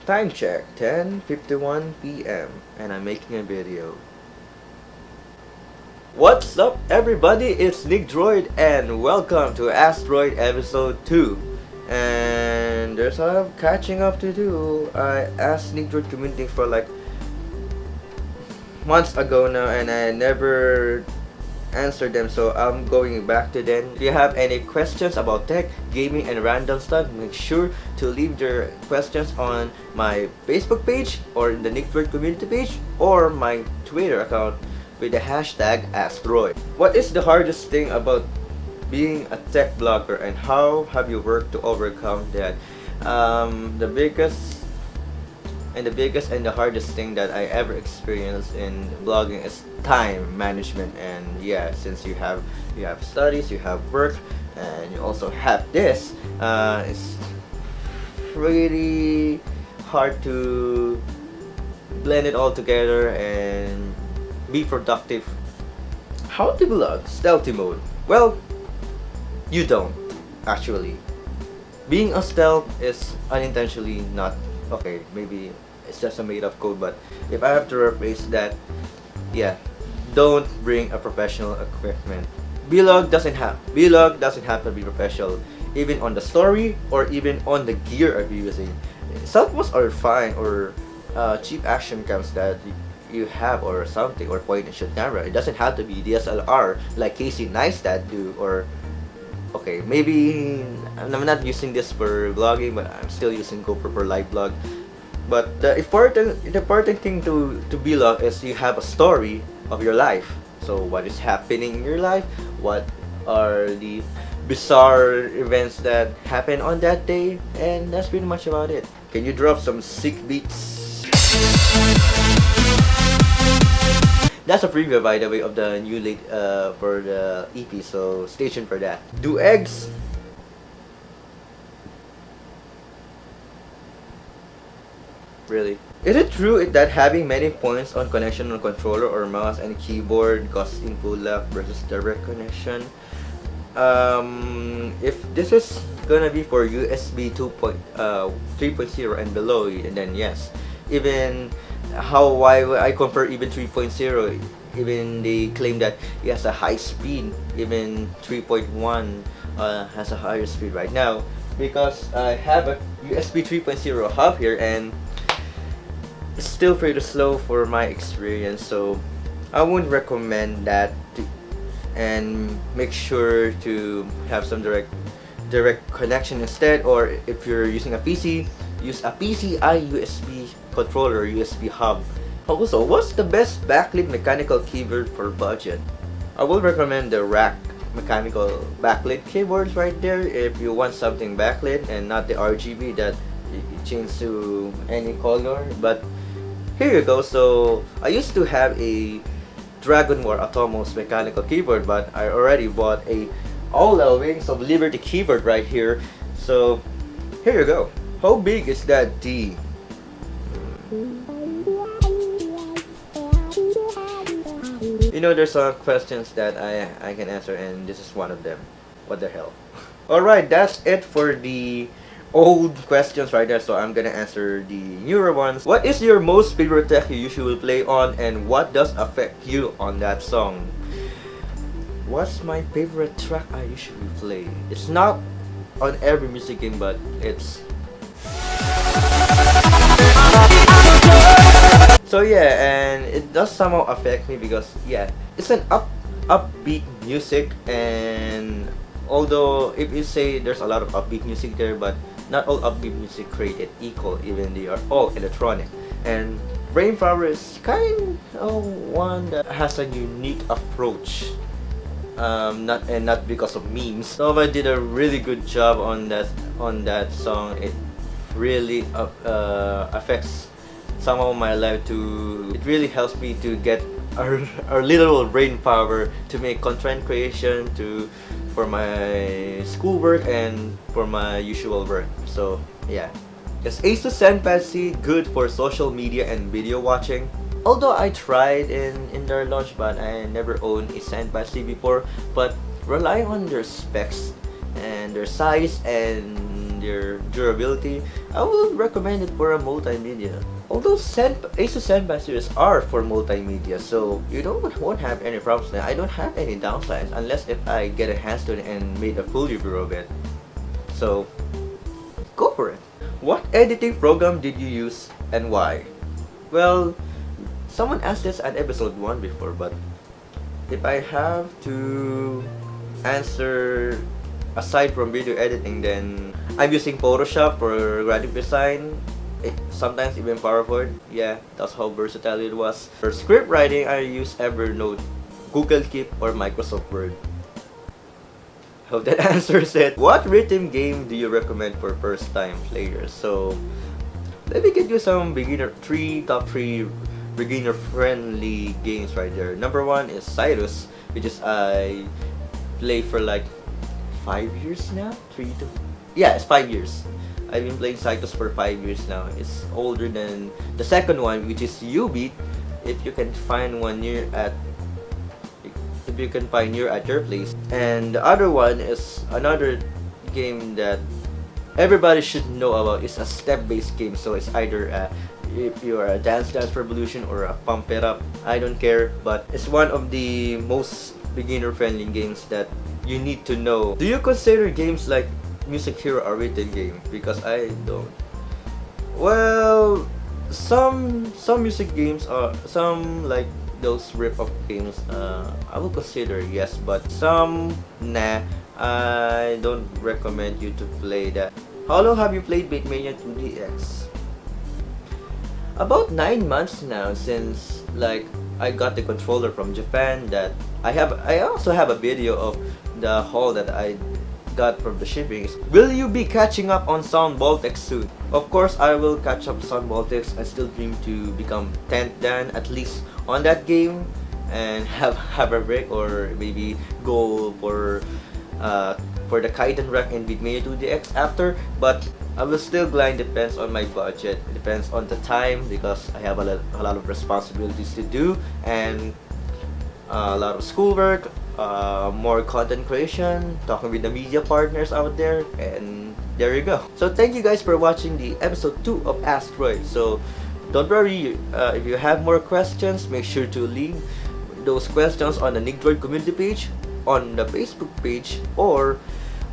Time check, 10:51 p.m. and I'm making a video. What's up everybody, it's NicDroid and welcome to Asteroid episode 2. And there's a lot of catching up to do. I asked NicDroid community for like months ago now and I never answered them, so I'm going back to them. If you have any questions about tech, gaming, and random stuff, make sure to leave your questions on my Facebook page or in the NicDroid community page or my Twitter account with the hashtag Asteroid. What is the hardest thing about being a tech blogger and how have you worked to overcome that? The biggest and the hardest thing that I ever experienced in blogging is time management. And yeah, since you have studies, you have work, and you also have this, it's really hard to blend it all together and be productive. How to blog stealthy mode? Well, you don't actually. Being a stealth is unintentionally not okay. Maybe it's just a made-up code, but if I have to replace that, yeah, don't bring a professional equipment. Vlog doesn't have to be professional, even on the story or even on the gear I'm using. Softwares are fine, or cheap action cams that you have or something, or point and shoot camera. It doesn't have to be DSLR like Casey Neistat do, or okay, maybe I'm not using this for vlogging, but I'm still using GoPro for live vlog. But the important thing to vlog is you have a story of your life. So what is happening in your life? What are the bizarre events that happen on that day? And that's pretty much about it. Can you drop some sick beats? That's a preview, by the way, of the new late for the EP, so stay tuned for that. Do eggs really? Is it true that having many points on connection on controller or mouse and keyboard causes input lag versus direct connection? If this is gonna be for USB 3.0 and below, then yes. Even why I compare even 3.0, even they claim that it has a high speed. Even 3.1 has a higher speed right now, because I have a USB 3.0 hub here and it's still pretty slow for my experience, so I wouldn't recommend that. And make sure to have some direct connection instead, or if you're using a PC, use a PCI USB controller, USB hub. Also, what's the best backlit mechanical keyboard for budget? I will recommend the rack mechanical backlit keyboards right there if you want something backlit and not the RGB that you change to any color. But here you go. So I used to have a Dragon War Atomos mechanical keyboard, but I already bought a All Wings of Liberty keyboard right here. So here you go. How big is that D? You know, there's some questions that I can answer, and this is one of them. What the hell? Alright, that's it for the old questions right there, so I'm gonna answer the newer ones. What is your most favorite tech you usually play on, and what does affect you on that song? What's my favorite track I usually play? It's not on every music game, but it's so yeah, and it does somehow affect me because yeah, it's an upbeat music. And although if you say there's a lot of upbeat music there, but not all upbeat music created equal, even they are all electronic. And Rainflower is kind of one that has a unique approach, not because of memes. Nova did a really good job on that song. It really affects some of my life too. It really helps me to get a literal brain power to make content creation, for my schoolwork and for my usual work. So yeah, is Asus Zenpad good for social media and video watching? Although I tried in their launch, but I never owned a Zenpad before. But relying on their specs and their size and their durability, I would recommend it for a multimedia. Although Asus Zenfone series are for multimedia, so you won't have any problems there. I don't have any downsides unless if I get a hands to it and made a full review of it. So go for it. What editing program did you use and why? Well, someone asked this at episode 1 before, but if I have to answer aside from video editing, then I'm using Photoshop for graphic design, sometimes even PowerPoint. Yeah, that's how versatile it was. For script writing, I use Evernote, Google Keep, or Microsoft Word. Hope that answers it. What rhythm game do you recommend for first time players? So let me get you some top 3 beginner friendly games right there. Number 1 is Cyrus, which is I play for like 5 years now. It's 5 years. I've been playing Cycles for 5 years now. It's older than the second one, which is Ubeat. If you can find one near at your place. And the other one is another game that everybody should know about. It's a step-based game, so it's either if you are a Dance Revolution or a Pump It Up. I don't care, but it's one of the most beginner-friendly games that you need to know. Do you consider games like Music Hero a written game? Because I don't. Well, some music games are like those rip-off games. I will consider yes, but some nah. I don't recommend you to play that. How long have you played Beatmania 2DX? About 9 months now, since like I got the controller from Japan. That I also have a video of the haul that I got from the shipping. Will you be catching up on Sound Baltics soon? Of course I will catch up to Sound Baltics. I still dream to become 10th Dan at least on that game and have a break, or maybe go for the Kaiden Wreck and Beatmania 2DX after. But I will still grind. Depends on my budget, it depends on the time, because I have a lot of responsibilities to do and a lot of schoolwork, more content creation, talking with the media partners out there, and there you go. So thank you guys for watching the episode 2 of Ask Droid. So don't worry, if you have more questions, make sure to leave those questions on the NicDroid community page, on the Facebook page, or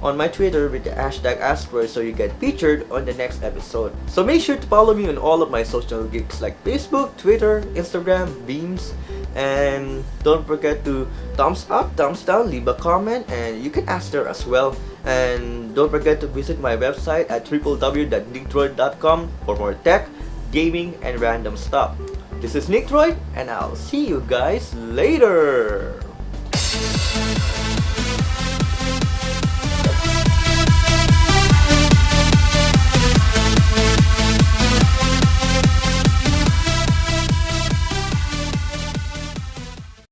on my Twitter with the hashtag AskDroid, so you get featured on the next episode. So make sure to follow me on all of my social gigs like Facebook, Twitter, Instagram, Veems, and don't forget to thumbs up, thumbs down, leave a comment, and you can ask there as well. And don't forget to visit my website at www.nicdroid.com for more tech, gaming, and random stuff. This is NicDroid, and I'll see you guys later!